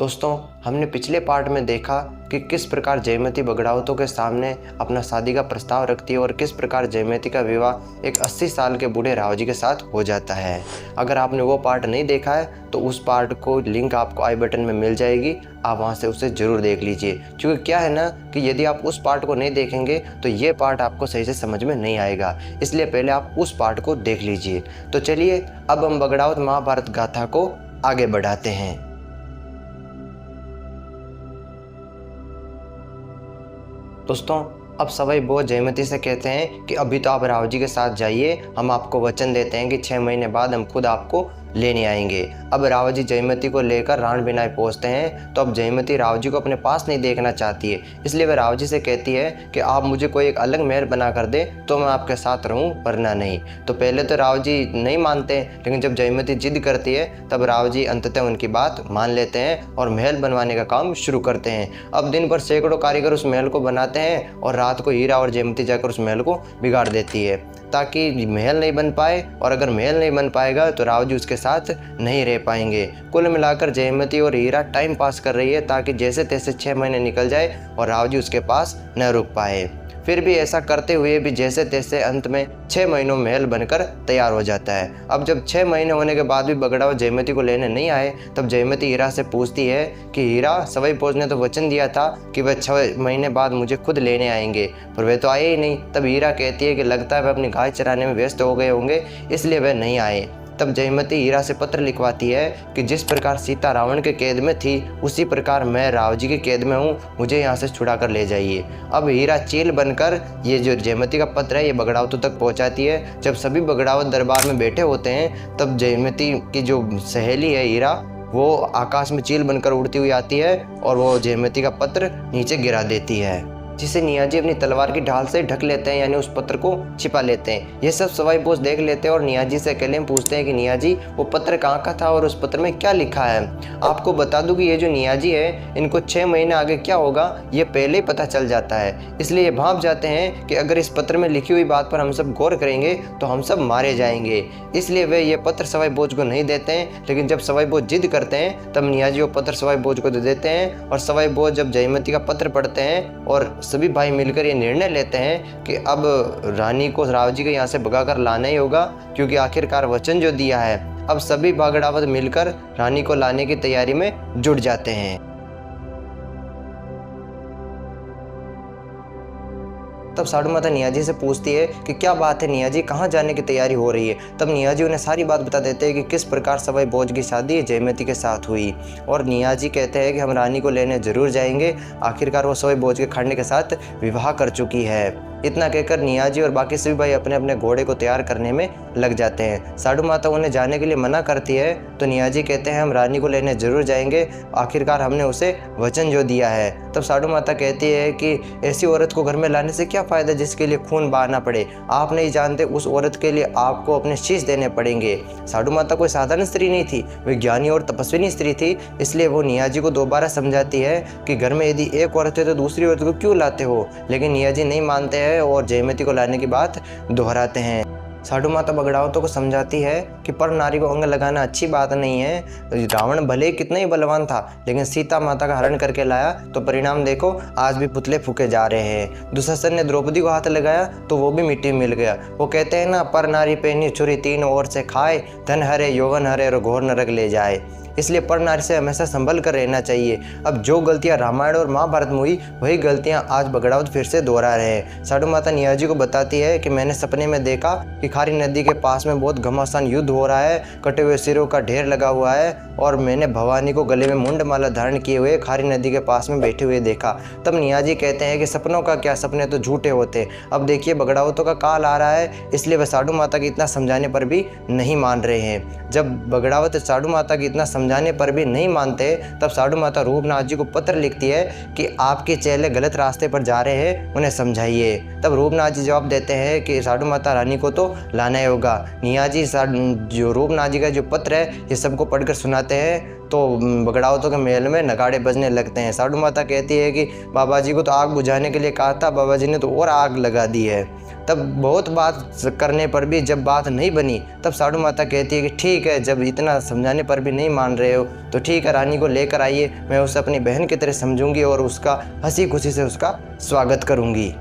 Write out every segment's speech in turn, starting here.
दोस्तों, हमने पिछले पार्ट में देखा कि किस प्रकार जयमती बगड़ावतों के सामने अपना शादी का प्रस्ताव रखती है और किस प्रकार जयमती का विवाह एक 80 साल के बूढ़े रावजी के साथ हो जाता है। अगर आपने वो पार्ट नहीं देखा है तो उस पार्ट को लिंक आपको आई बटन में मिल जाएगी, आप वहाँ से उसे ज़रूर देख लीजिए। क्योंकि क्या है ना कि यदि आप उस पार्ट को नहीं देखेंगे तो ये पार्ट आपको सही से समझ में नहीं आएगा, इसलिए पहले आप उस पार्ट को देख लीजिए। तो चलिए अब हम बगड़ावत महाभारत गाथा को आगे बढ़ाते हैं। दोस्तों, अब सवाई भोज जयमती से कहते हैं कि अभी तो आप रावजी के साथ जाइए, हम आपको वचन देते हैं कि 6 महीने बाद हम खुद आपको लेने आएंगे। अब रावजी जयमती को लेकर राण बिनाई पहुंचते हैं तो अब जयमती रावजी को अपने पास नहीं देखना चाहती है, इसलिए वह रावजी से कहती है कि आप मुझे कोई एक अलग महल बना कर दे तो मैं आपके साथ रहूं, वरना नहीं। तो पहले तो रावजी नहीं मानते, लेकिन जब जयमती जिद करती है तब रावजी अंततः उनकी बात मान लेते हैं और महल बनवाने का काम शुरू करते हैं। अब दिन भर सैकड़ों कारीगर उस महल को बनाते हैं और रात को हीरा और जयमती जाकर उस महल को बिगाड़ देती है ताकि महल नहीं बन पाए, और अगर महल नहीं बन पाएगा तो रावजी उसके साथ नहीं रह पाएंगे। कुल मिलाकर जयमती और हीरा टाइम पास कर रही है ताकि जैसे तैसे 6 महीने निकल जाए और रावजी उसके पास न रुक पाए। फिर भी ऐसा करते हुए भी जैसे तैसे अंत में 6 महीनों महल बनकर तैयार हो जाता है। अब जब 6 महीने होने के बाद भी बगड़ावत जयमती को लेने नहीं आए तब जयमती हीरा से पूछती है कि हीरा, सवाई भोज ने तो वचन दिया था कि वह 6 महीने बाद मुझे खुद लेने आएंगे, पर वे तो आए ही नहीं। तब हीरा कहती है कि लगता है वह अपनी गाय चराने में व्यस्त हो गए होंगे, इसलिए वह नहीं आए। तब जयमती हीरा से पत्र लिखवाती है कि जिस प्रकार सीता रावण के कैद में थी उसी प्रकार मैं रावजी के कैद में हूँ, मुझे यहाँ से छुड़ा कर ले जाइए। अब हीरा चील बनकर ये जो जयमती का पत्र है ये बगड़ावतों तक पहुँचाती है। जब सभी बगड़ावत दरबार में बैठे होते हैं तब जयमती की जो सहेली है हीरा, वो आकाश में चील बनकर उड़ती हुई आती है और वो जयमती का पत्र नीचे गिरा देती है, जिसे नियाजी अपनी तलवार की ढाल से ढक लेते हैं, यानी उस पत्र को छिपा लेते हैं। ये सब सवाई भोज देख लेते हैं और नियाजी से अकेले में पूछते हैं कि नियाजी, वो पत्र कहाँ का था और उस पत्र में क्या लिखा है। आपको बता दूं कि ये जो नियाजी है इनको 6 महीने आगे क्या होगा ये पहले ही पता चल जाता है, इसलिए ये भांप जाते हैं कि अगर इस पत्र में लिखी हुई बात पर हम सब गौर करेंगे तो हम सब मारे जाएंगे। इसलिए वे ये पत्र सवाई भोज को नहीं देते हैं, लेकिन जब सवाई भोज जिद करते हैं तब नियाजी वो पत्र सवाई भोज को दे देते हैं। और सवाई भोज जब जयमती का पत्र पढ़ते हैं और सभी भाई मिलकर ये निर्णय लेते हैं कि अब रानी को रावजी के यहाँ से भगाकर लाना ही होगा, क्योंकि आखिरकार वचन जो दिया है। अब सभी बगड़ावत मिलकर रानी को लाने की तैयारी में जुट जाते हैं। तब साधु माता नियाजी से पूछती है कि क्या बात है नियाजी, कहाँ जाने की तैयारी हो रही है। तब नियाजी उन्हें सारी बात बता देते हैं कि किस प्रकार सवाई भोज की शादी जयमती के साथ हुई, और नियाजी कहते हैं कि हम रानी को लेने जरूर जाएंगे, आखिरकार वो सवाई भोज के खाने के साथ विवाह कर चुकी है। इतना कहकर नियाजी और बाकी सभी भाई अपने अपने घोड़े को तैयार करने में लग जाते हैं। साधु माता उन्हें जाने के लिए मना करती है तो नियाजी कहते हैं हम रानी को लेने जरूर जाएंगे, आखिरकार हमने उसे वचन जो दिया है। तब साधु माता कहती है कि ऐसी औरत को घर में लाने से क्या फ़ायदा जिसके लिए खून बहाना पड़े, आप नहीं जानते उस औरत के लिए आपको अपने शीश देने पड़ेंगे। साधु माता कोई साधारण स्त्री नहीं थी, वे ज्ञानी और तपस्विनी स्त्री थी, इसलिए वो नियाजी को दोबारा समझाती है कि घर में यदि एक औरत है तो दूसरी औरत को क्यों लाते हो, लेकिन नियाजी नहीं मानते हैं और जयमती को लाने की बात दोहराते हैं। साधु माता बगड़ावतों को समझाती है कि पर नारी को अंग लगाना अच्छी बात नहीं है। रावण भले कितना ही बलवान था, लेकिन सीता माता का हरण करके लाया तो परिणाम देखो, आज भी पुतले फूके जा रहे हैं। दुशासन ने द्रौपदी को हाथ लगाया तो वो भी मिट्टी में मिल गया। वो कहते हैं ना, पर नारी पहनी छुरी तीन ओर से खाए, धन हरे यौवन हरे और घोर नरक ले जाए। इसलिए पर नारी से हमेशा संभल कर रहना चाहिए। अब जो गलतियां रामायण और महाभारत में हुई वही गलतियां आज बगड़ावत फिर से दोहरा रहे हैं। साधु माता नियाजी को बताती है कि मैंने सपने में देखा कि खारी नदी के पास में बहुत घमासान युद्ध हो रहा है, कटे हुए सिरों का ढेर लगा हुआ है, और मैंने भवानी को गले में मुंडमाला धारण किए हुए खारी नदी के पास में बैठे हुए देखा। तब नियाजी कहते हैं कि सपनों का क्या, सपने तो झूठे होते। अब देखिए बगड़ावतों का काल आ रहा है, इसलिए वह साधु माता की इतना समझाने पर भी नहीं मान रहे हैं। जब बगड़ावत साधु माता की इतना समझाने पर भी नहीं मानते तब साधु माता रूपनाथ जी को पत्र लिखती है कि आपके चेले गलत रास्ते पर जा रहे हैं, उन्हें समझाइए। तब रूपनाथ जी जवाब देते हैं कि साधु माता रानी को तो लाना ही होगा। नियाजी जो रूपनाथ जी का जो पत्र है ये सबको पढ़कर सुनाते हैं तो बगड़ावतों के महल में नगाड़े बजने लगते हैं। साधु माता कहती है कि बाबा जी को तो आग बुझाने के लिए कहा था, बाबा जी ने तो और आग लगा दी है। तब बहुत बात करने पर भी जब बात नहीं बनी, तब साधु माता कहती है कि ठीक है, जब इतना समझाने पर भी नहीं मान रहे हो तो ठीक है, रानी को लेकर आइए, मैं उसे अपनी बहन की तरह समझूंगी और उसका हंसी खुशी से उसका स्वागत करूंगी।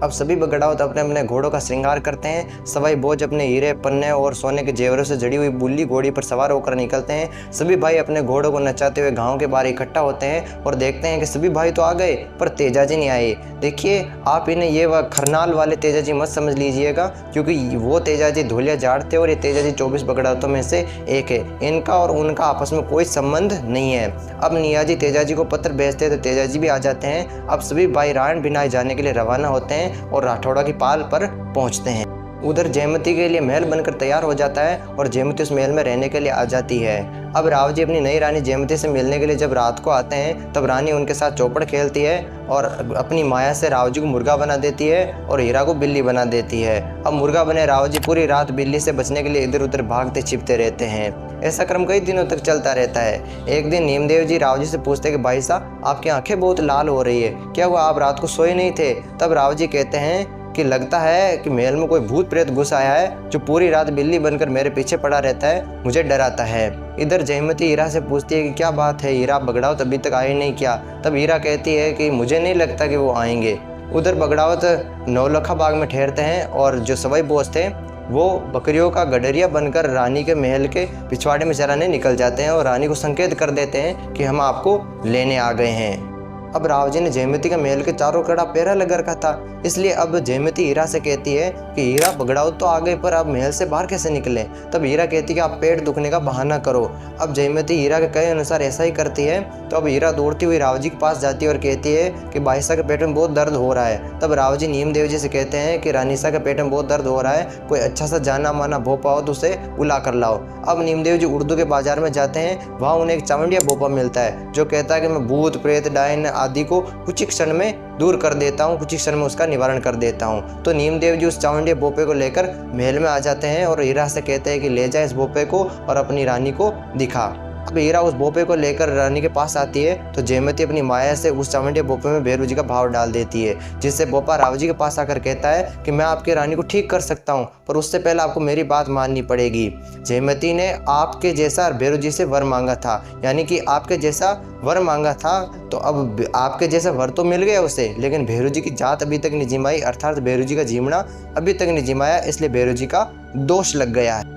अब सभी बगड़ावत अपने अपने घोड़ों का श्रृंगार करते हैं। सवाई बोझ अपने हीरे, पन्ने और सोने के जेवरों से जड़ी हुई बुल्ली घोड़ी पर सवार होकर निकलते हैं। सभी भाई अपने घोड़ों को नचाते हुए गांव के बाहर इकट्ठा होते हैं और देखते हैं कि सभी भाई तो आ गए पर तेजाजी नहीं आए। देखिए, आप इन्हें ये वह खरनाल वाले तेजाजी मत समझ लीजिएगा, क्योंकि वो तेजाजी धोलिया जाट थे और ये तेजाजी 24 बगड़ावतों में से एक है। इनका और उनका आपस में कोई संबंध नहीं है। अब नियाजी तेजाजी को पत्र भेजते हैं तो तेजाजी भी आ जाते हैं। अब सभी भाई रायन बिनाई जाने के लिए रवाना होते हैं और राठौड़ा की पाल पर पहुंचते हैं। उधर जयमती के लिए महल बनकर तैयार हो जाता है और जयमती उस महल में रहने के लिए आ जाती है। अब राव जी अपनी नई रानी जयमती से मिलने के लिए जब रात को आते हैं, तब रानी उनके साथ चौपड़ खेलती है और अपनी माया से राव जी को मुर्गा बना देती है और हीरा को बिल्ली बना देती है। अब मुर्गा बने राव जी पूरी रात बिल्ली से बचने के लिए इधर उधर भागते छिपते रहते हैं। ऐसा क्रम कई दिनों तक चलता रहता है। एक दिन नीमदेव जी राव जी से पूछते हैं कि भाई साहब, आपकी आंखें बहुत लाल हो रही है, क्या हुआ, आप रात को सोए नहीं थे? तब राव जी कहते हैं कि लगता है कि महल में कोई भूत प्रेत घुस आया है जो पूरी रात बिल्ली बनकर मेरे पीछे पड़ा रहता है, मुझे डराता है। इधर जयमती हीरा से पूछती है कि क्या बात है हीरा, बगड़ावत अभी तक आए नहीं क्या? तब हीरा कहती है कि मुझे नहीं लगता कि वो आएंगे। उधर बगड़ावत नौलखा बाग में ठहरते हैं और जो सवाई बोझ थे वो बकरियों का गडरिया बनकर रानी के महल के पिछवाड़े में चराने निकल जाते हैं और रानी को संकेत कर देते हैं कि हम आपको लेने आ गए हैं। अब राव जी ने जयमती के महल के चारों कड़ा पहरा लगा रखा था, इसलिए अब जयमती हीरा से कहती है कि हीरा, बगड़ावत तो आ गए पर अब महल से बाहर कैसे निकले? तब हीरा कहती है कि आप पेट दुखने का बहाना करो। अब जयमती हीरा के कहे अनुसार ऐसा ही करती है। तो अब हीरा दौड़ती हुई राव जी के पास जाती है और कहती है कि बाईसा के पेट में बहुत दर्द हो रहा है। तब राव जी नीमदेव जी से कहते हैं कि रानीसा के पेट में बहुत दर्द हो रहा है, कोई अच्छा सा जाना माना भोपा हो तो उसे बुला कर लाओ। अब नीमदेव जी उर्दू के बाजार में जाते हैं। वहाँ उन्हें एक चावंडिया भोपा मिलता है जो कहता है कि मैं भूत प्रेत डायन आदि को कुछ ही क्षण में दूर कर देता हूँ, कुछ ही क्षण में उसका निवारण कर देता हूँ। तो नीमदेव जी उस चावंडिया भोपे को लेकर महल में आ जाते हैं और हीरा से कहते हैं कि ले जाए इस भोपे को और अपनी रानी को दिखा। अब हीरा उस भोपे को लेकर रानी के पास आती है तो जयमती अपनी माया से उस चावंडिया भोपे में भैरू जी का भाव डाल देती है, जिससे भोपा राव जी के पास आकर कहता है कि मैं आपकी रानी को ठीक कर सकता हूँ, पर उससे पहले आपको मेरी बात माननी पड़ेगी। जयमती ने आपके जैसा भैरू जी से वर मांगा था, यानी कि आपके जैसा वर मांगा था, तो अब आपके जैसा वर तो मिल गया उसे, लेकिन भैरू जी की जात अभी तक नहीं जिमाई, अर्थात भैरू जी का जीवना अभी तक नहीं जिमाया, इसलिए भैरू जी का दोष लग गया है।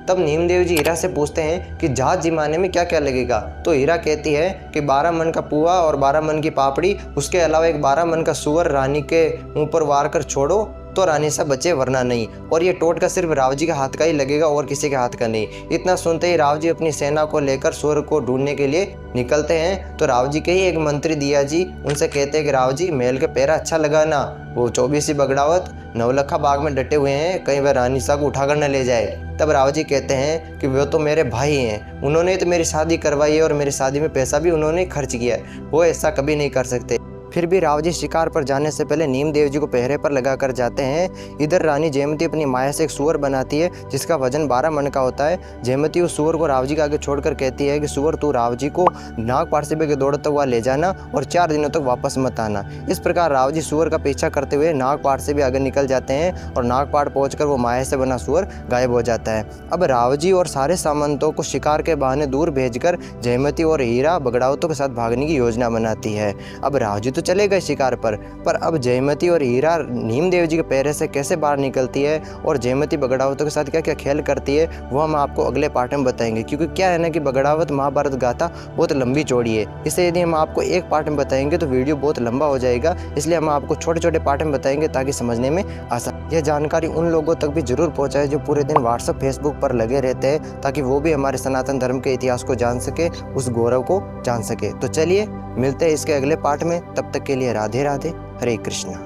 तब नीमदेव जी हीरा से पूछते हैं कि जात जिमाने में क्या क्या लगेगा? तो हीरा कहती है कि 12 मन का पुआ और 12 मन की पापड़ी, उसके अलावा एक 12 मन का सुअर रानी के मुंह पर वार कर छोड़ो तो रानी सा बचे वरना नहीं। और ये टोटका सिर्फ राव जी के हाथ का ही लगेगा और किसी के हाथ का नहीं। इतना सुनते ही राव जी अपनी सेना को लेकर सुअर को ढूंढने के लिए निकलते हैं। तो राव जी के ही एक मंत्री दिया जी उनसे कहते हैं कि राव जी, महल के पहरा अच्छा लगाना, वो 24 बगड़ावत नौलखा बाग में डटे हुए हैं, कहीं वह रानी सा को उठाकर न ले जाए। तब राव जी कहते हैं कि वो तो मेरे भाई हैं, उन्होंने तो मेरी शादी करवाई है और मेरी शादी में पैसा भी उन्होंने खर्च किया है, वो ऐसा कभी नहीं कर सकते। फिर भी राव जी शिकार पर जाने से पहले नीमदेव जी को पहरे पर लगा कर जाते हैं। इधर रानी जयमती अपनी माया से एक सुअर बनाती है जिसका वजन 12 मन का होता है। जयमती उस सुअर को राव जी के आगे छोड़कर कहती है कि सुअर, तू राव जी को नाग पारसिबे के दौड़ता हुआ ले जाना और 4 दिनों तक वापस मत आना। इस प्रकार राव जी सुअर का पीछा करते हुए नागपाड़ से भी आगे निकल जाते हैं और नागपाड़ पहुंचकर वो माया से बना सुअर गायब हो जाता है। अब राव जी और सारे सामंतों को शिकार के बहाने दूर भेजकर जयमती और हीरा बगड़ावतों के साथ भागने की योजना बनाती है। अब राव जी तो चले गए शिकार पर अब जयमती और हीरा नीमदेव जी के पैरे से कैसे बाहर निकलती है और जयमती बगड़ावतों के साथ क्या क्या खेल करती है वो हम आपको अगले पार्ट में बताएंगे। क्योंकि क्या है ना कि बगड़ावत महाभारत गाथा बहुत लंबी चौड़ी है, इसे यदि हम आपको एक पार्ट में बताएंगे तो वीडियो बहुत लंबा हो जाएगा, इसलिए हम आपको छोटे छोटे पार्ट में बताएंगे ताकि समझने में आसान। यह जानकारी उन लोगों तक भी जरूर पहुँचाए जो पूरे दिन व्हाट्सएप फेसबुक पर लगे रहते हैं, ताकि वो भी हमारे सनातन धर्म के इतिहास को जान सके, उस गौरव को जान सके। तो चलिए मिलते हैं इसके अगले पार्ट में, तब तक के लिए राधे राधे, हरे कृष्णा।